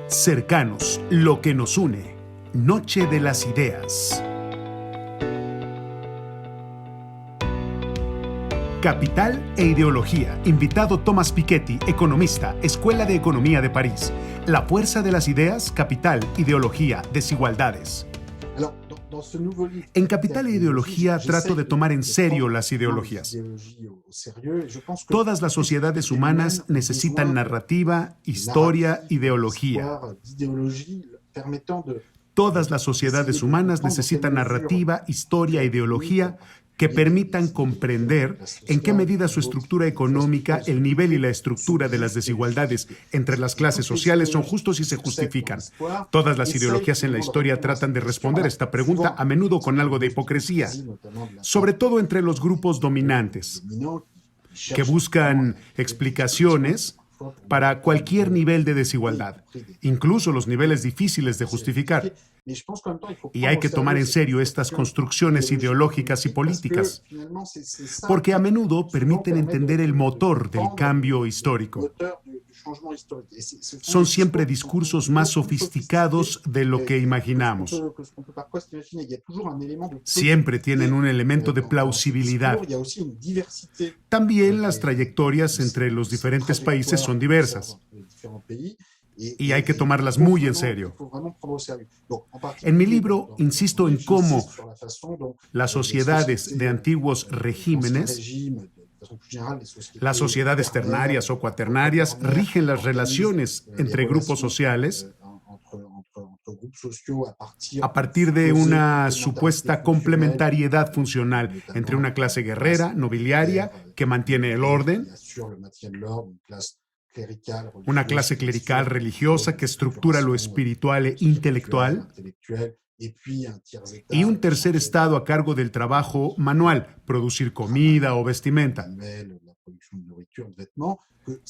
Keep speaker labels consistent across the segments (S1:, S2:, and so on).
S1: Cercanos, lo que nos une. Noche de las ideas. Capital e ideología. Invitado Thomas Piketty, economista, Escuela de Economía de París. La fuerza de las ideas, capital, ideología, desigualdades. En Capital e Ideología trato de tomar en serio las ideologías. Todas las sociedades humanas necesitan narrativa, historia, ideología. Todas las sociedades humanas necesitan narrativa, historia, ideología que permitan comprender en qué medida su estructura económica, el nivel y la estructura de las desigualdades entre las clases sociales son justos y se justifican. Todas las ideologías en la historia tratan de responder esta pregunta, a menudo con algo de hipocresía, sobre todo entre los grupos dominantes, que buscan explicaciones para cualquier nivel de desigualdad, incluso los niveles difíciles de justificar. Y hay que tomar en serio estas construcciones ideológicas y políticas, porque a menudo permiten entender el motor del cambio histórico. Son siempre discursos más sofisticados de lo que imaginamos. Siempre tienen un elemento de plausibilidad. También las trayectorias entre los diferentes países son diversas. Y hay que tomarlas muy en serio. En mi libro insisto en cómo las sociedades de antiguos regímenes, las sociedades ternarias o cuaternarias, rigen las relaciones entre grupos sociales a partir de una supuesta complementariedad funcional entre una clase guerrera, nobiliaria, que mantiene el orden, una clase clerical religiosa que estructura lo espiritual e intelectual, y un tercer estado a cargo del trabajo manual, producir comida o vestimenta.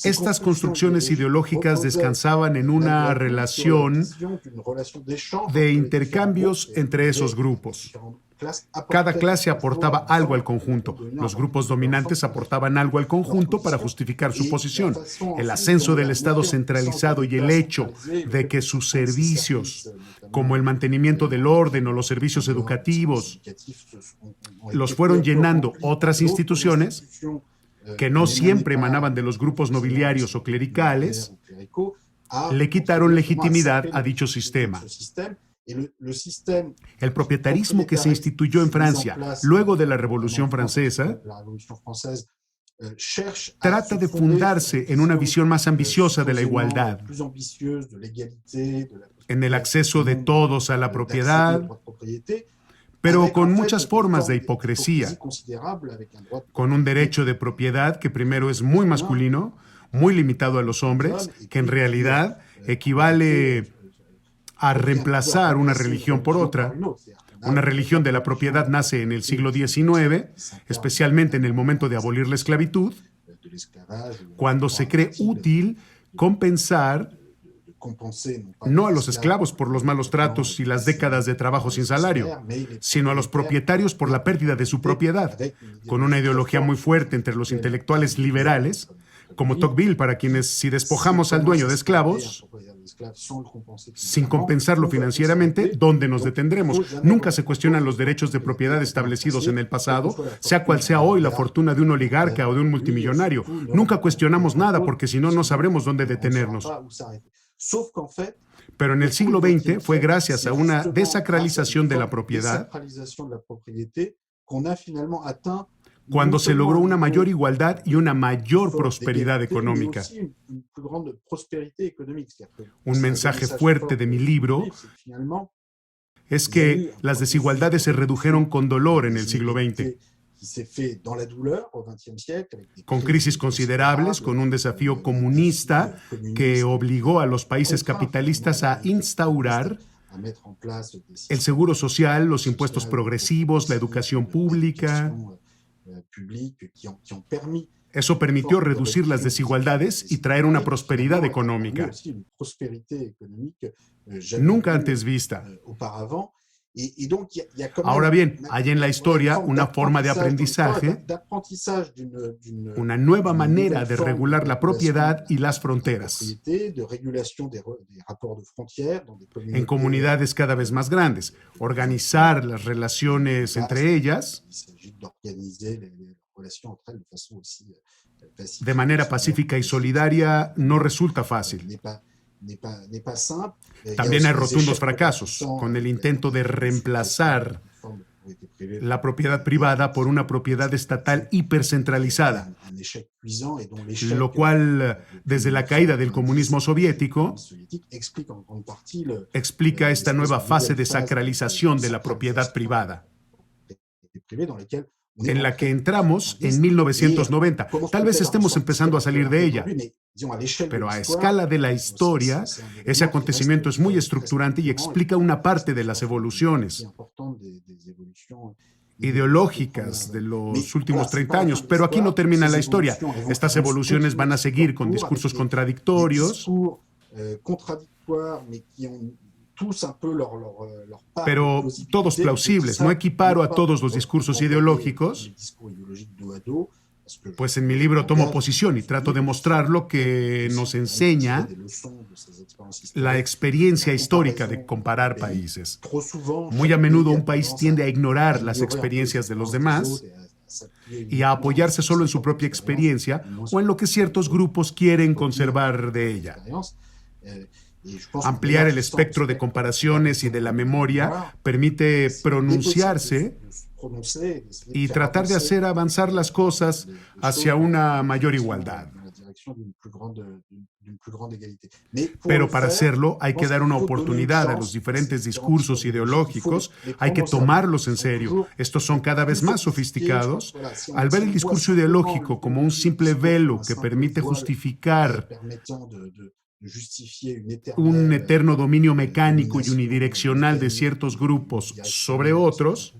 S1: Estas construcciones ideológicas descansaban en una relación de intercambios entre esos grupos. Cada clase aportaba algo al conjunto. Los grupos dominantes aportaban algo al conjunto para justificar su posición. El ascenso del Estado centralizado y el hecho de que sus servicios, como el mantenimiento del orden o los servicios educativos, los fueron llenando otras instituciones que no siempre emanaban de los grupos nobiliarios o clericales, le quitaron legitimidad a dicho sistema. El propietarismo que se instituyó en Francia luego de la Revolución Francesa trata de fundarse en una visión más ambiciosa de la igualdad, en el acceso de todos a la propiedad, pero con muchas formas de hipocresía, con un derecho de propiedad que primero es muy masculino, muy limitado a los hombres, que en realidad equivale a reemplazar una religión por otra. Una religión de la propiedad nace en el siglo XIX, especialmente en el momento de abolir la esclavitud, cuando se cree útil compensar no a los esclavos por los malos tratos y las décadas de trabajo sin salario, sino a los propietarios por la pérdida de su propiedad, con una ideología muy fuerte entre los intelectuales liberales, como Tocqueville, para quienes si despojamos al dueño de esclavos, sin compensarlo financieramente, ¿dónde nos detendremos? Nunca se cuestionan los derechos de propiedad establecidos en el pasado, sea cual sea hoy la fortuna de un oligarca o de un multimillonario. Nunca cuestionamos nada porque si no, no sabremos dónde detenernos. Pero en el siglo XX fue gracias a una desacralización de la propiedad cuando se logró una mayor igualdad y una mayor prosperidad económica. Un mensaje fuerte de mi libro es que las desigualdades se redujeron con dolor en el siglo XX, con crisis considerables, con un desafío comunista que obligó a los países capitalistas a instaurar el seguro social, los impuestos progresivos, la educación pública. Eso permitió reducir las desigualdades y traer una prosperidad económica nunca antes vista. Ahora bien, hay en la historia una forma de aprendizaje, una nueva manera de regular la propiedad y las fronteras en comunidades cada vez más grandes, organizar las relaciones entre ellas de manera pacífica y solidaria no resulta fácil. También hay rotundos fracasos con el intento de reemplazar la propiedad privada por una propiedad estatal hipercentralizada, lo cual, desde la caída del comunismo soviético, explica esta nueva fase de sacralización de la propiedad privada, en la que entramos en 1990. Tal vez estemos empezando a salir de ella, pero a escala de la historia, ese acontecimiento es muy estructurante y explica una parte de las evoluciones ideológicas de los últimos 30 años. Pero aquí no termina la historia. Estas evoluciones van a seguir con discursos contradictorios, pero todos plausibles. No equiparo a todos los discursos ideológicos, pues en mi libro tomo posición y trato de mostrar lo que nos enseña la experiencia histórica de comparar países. Muy a menudo un país tiende a ignorar las experiencias de los demás y a apoyarse solo en su propia experiencia o en lo que ciertos grupos quieren conservar de ella. Ampliar el espectro de comparaciones y de la memoria permite pronunciarse y tratar de hacer avanzar las cosas hacia una mayor igualdad. Pero para hacerlo hay que dar una oportunidad a los diferentes discursos ideológicos, hay que tomarlos en serio. Estos son cada vez más sofisticados. Al ver el discurso ideológico como un simple velo que permite justificar un eterno dominio mecánico y unidireccional de ciertos grupos sobre otros,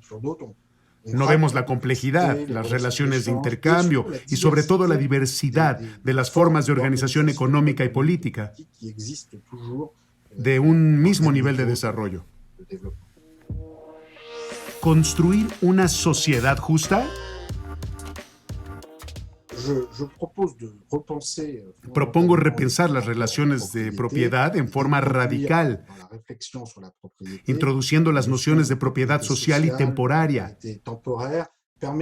S1: no vemos la complejidad, las relaciones de intercambio y sobre todo la diversidad de las formas de organización económica y política de un mismo nivel de desarrollo. ¿Construir una sociedad justa? Propongo repensar las relaciones de propiedad en forma radical, introduciendo las nociones de propiedad social y temporaria,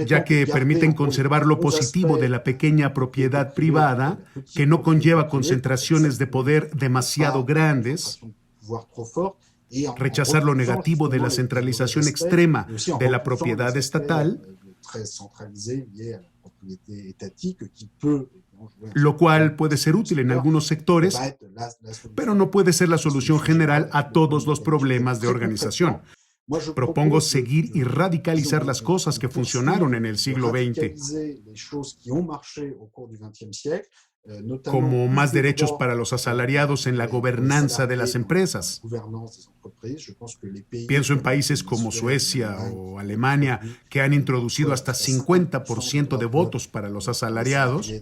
S1: ya que permiten conservar lo positivo de la pequeña propiedad privada, que no conlleva concentraciones de poder demasiado grandes, rechazar lo negativo de la centralización extrema de la propiedad estatal, lo cual puede ser útil en algunos sectores, pero no puede ser la solución general a todos los problemas de organización. Propongo seguir y radicalizar las cosas que funcionaron en el siglo XX, como más derechos para los asalariados en la gobernanza de las empresas. Pienso en países como Suecia o Alemania, que han introducido hasta 50% de votos para los asalariados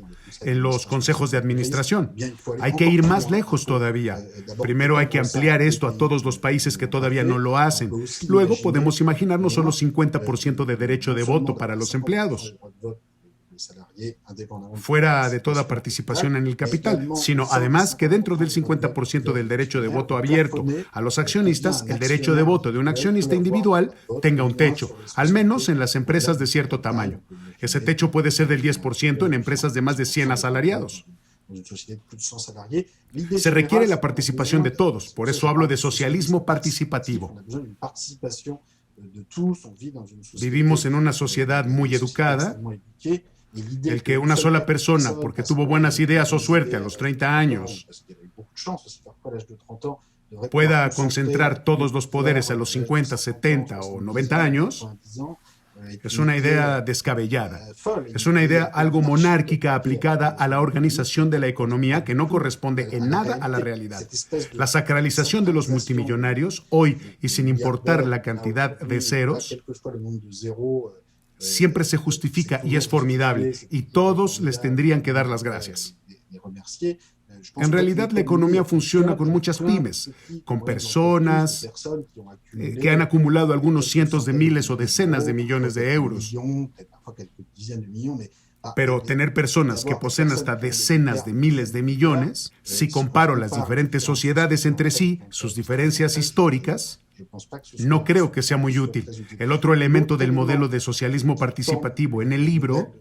S1: en los consejos de administración. Hay que ir más lejos todavía. Primero hay que ampliar esto a todos los países que todavía no lo hacen. Luego podemos imaginar no solo 50% de derecho de voto para los empleados, fuera de toda participación en el capital, sino además que dentro del 50% del derecho de voto abierto a los accionistas, el derecho de voto de un accionista individual tenga un techo, al menos en las empresas de cierto tamaño. Ese techo puede ser del 10% en empresas de más de 100 asalariados. Se requiere la participación de todos, por eso hablo de socialismo participativo. Vivimos en una sociedad muy educada. El que una sola persona, porque tuvo buenas ideas o suerte a los 30 años, pueda concentrar todos los poderes a los 50, 70 o 90 años, es una idea descabellada. Es una idea algo monárquica aplicada a la organización de la economía que no corresponde en nada a la realidad. La sacralización de los multimillonarios, hoy y sin importar la cantidad de ceros, siempre se justifica y es formidable, y todos les tendrían que dar las gracias. En realidad, la economía funciona con muchas pymes, con personas que han acumulado algunos cientos de miles o decenas de millones de euros. Pero tener personas que poseen hasta decenas de miles de millones, si comparo las diferentes sociedades entre sí, sus diferencias históricas, no creo que sea muy útil. El otro elemento del modelo de socialismo participativo en el libro,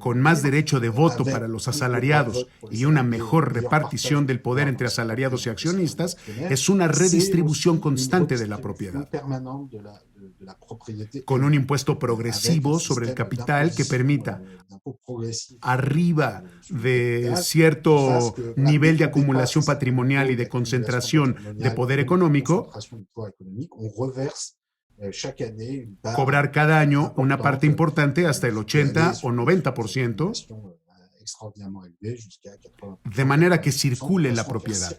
S1: con más derecho de voto para los asalariados y una mejor repartición del poder entre asalariados y accionistas, es una redistribución constante de la propiedad, con un impuesto progresivo sobre el capital que permita, arriba de cierto nivel de acumulación patrimonial y de concentración de poder económico, cobrar cada año una parte importante hasta el 80 o 90%, de manera que circule la propiedad.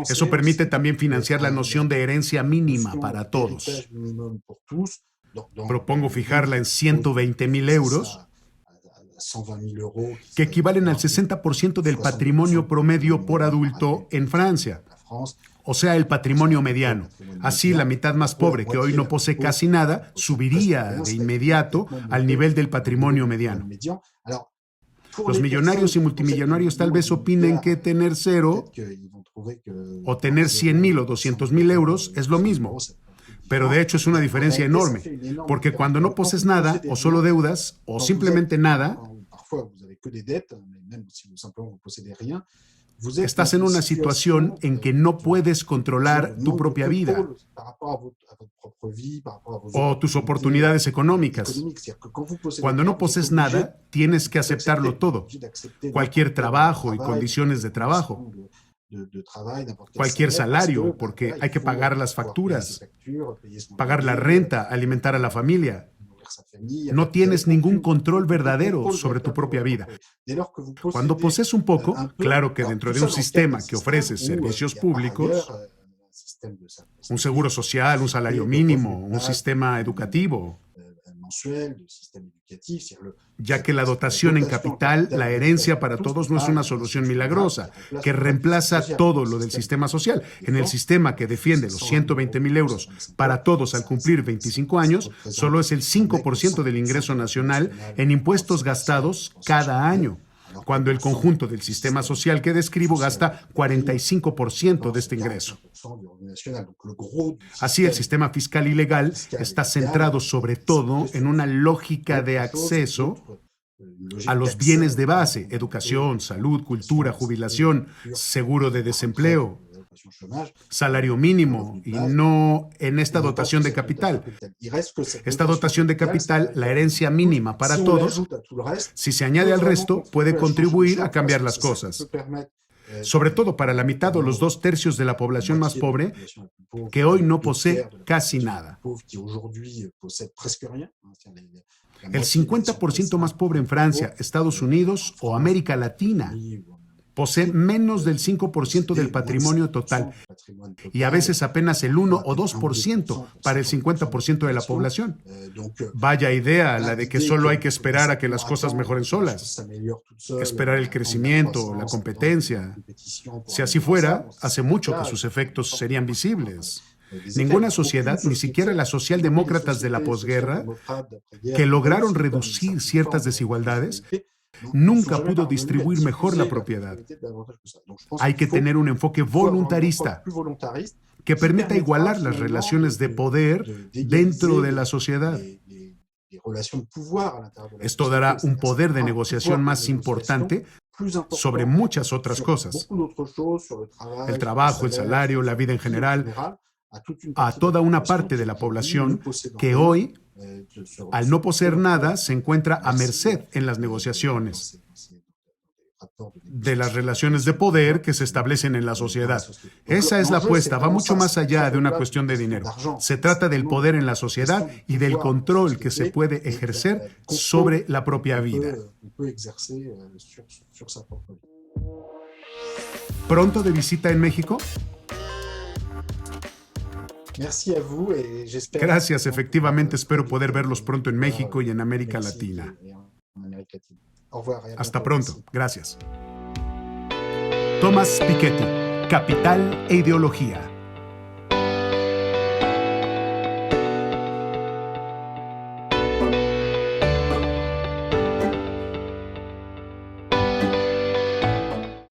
S1: Eso permite también financiar la noción de herencia mínima para todos. Propongo fijarla en 120,000 euros, que equivalen al 60% del patrimonio promedio por adulto en Francia, o sea, el patrimonio mediano. Así, la mitad más pobre, que hoy no posee casi nada, subiría de inmediato al nivel del patrimonio mediano. Los millonarios y multimillonarios tal vez opinen que tener 0 o tener 100,000 o 200,000 euros es lo mismo. Pero de hecho es una diferencia enorme, porque cuando no posees nada, o solo deudas, o simplemente nada, estás en una situación en que no puedes controlar tu propia vida o tus oportunidades económicas. Cuando no posees nada, tienes que aceptarlo todo, cualquier trabajo y condiciones de trabajo, cualquier salario, porque hay que pagar las facturas, pagar la renta, alimentar a la familia. No tienes ningún control verdadero sobre tu propia vida. Cuando posees un poco, claro que dentro de un sistema que ofrece servicios públicos, un seguro social, un salario mínimo, un sistema educativo, ya que la dotación en capital, la herencia para todos no es una solución milagrosa, que reemplaza todo lo del sistema social. En el sistema que defiende los 120,000 euros para todos al cumplir 25 años, solo es el 5% del ingreso nacional en impuestos gastados cada año, cuando el conjunto del sistema social que describo gasta 45% de este ingreso. Así, el sistema fiscal y legal está centrado sobre todo en una lógica de acceso a los bienes de base: educación, salud, cultura, jubilación, seguro de desempleo, salario mínimo, y no en esta dotación de capital. Esta dotación de capital, la herencia mínima para todos, si se añade al resto, puede contribuir a cambiar las cosas, sobre todo para la mitad o los 2/3 de la población más pobre, que hoy no posee casi nada. El 50% más pobre en Francia, Estados Unidos o América Latina posee menos del 5% del patrimonio total, y a veces apenas el 1 o 2% para el 50% de la población. Vaya idea la de que solo hay que esperar a que las cosas mejoren solas, esperar el crecimiento, la competencia. Si así fuera, hace mucho que sus efectos serían visibles. Ninguna sociedad, ni siquiera las socialdemócratas de la posguerra, que lograron reducir ciertas desigualdades, nunca pudo distribuir mejor la propiedad. Hay que tener un enfoque voluntarista que permita igualar las relaciones de poder dentro de la sociedad. Esto dará un poder de negociación más importante sobre muchas otras cosas: el trabajo, el salario, la vida en general, a toda una parte de la población que hoy, al no poseer nada, se encuentra a merced en las negociaciones de las relaciones de poder que se establecen en la sociedad. Esa es la apuesta, va mucho más allá de una cuestión de dinero. Se trata del poder en la sociedad y del control que se puede ejercer sobre la propia vida. ¿Pronto de visita en México? Gracias, efectivamente espero poder verlos pronto en México y en América Latina. Hasta pronto. Gracias. Thomas Piketty, Capital e Ideología.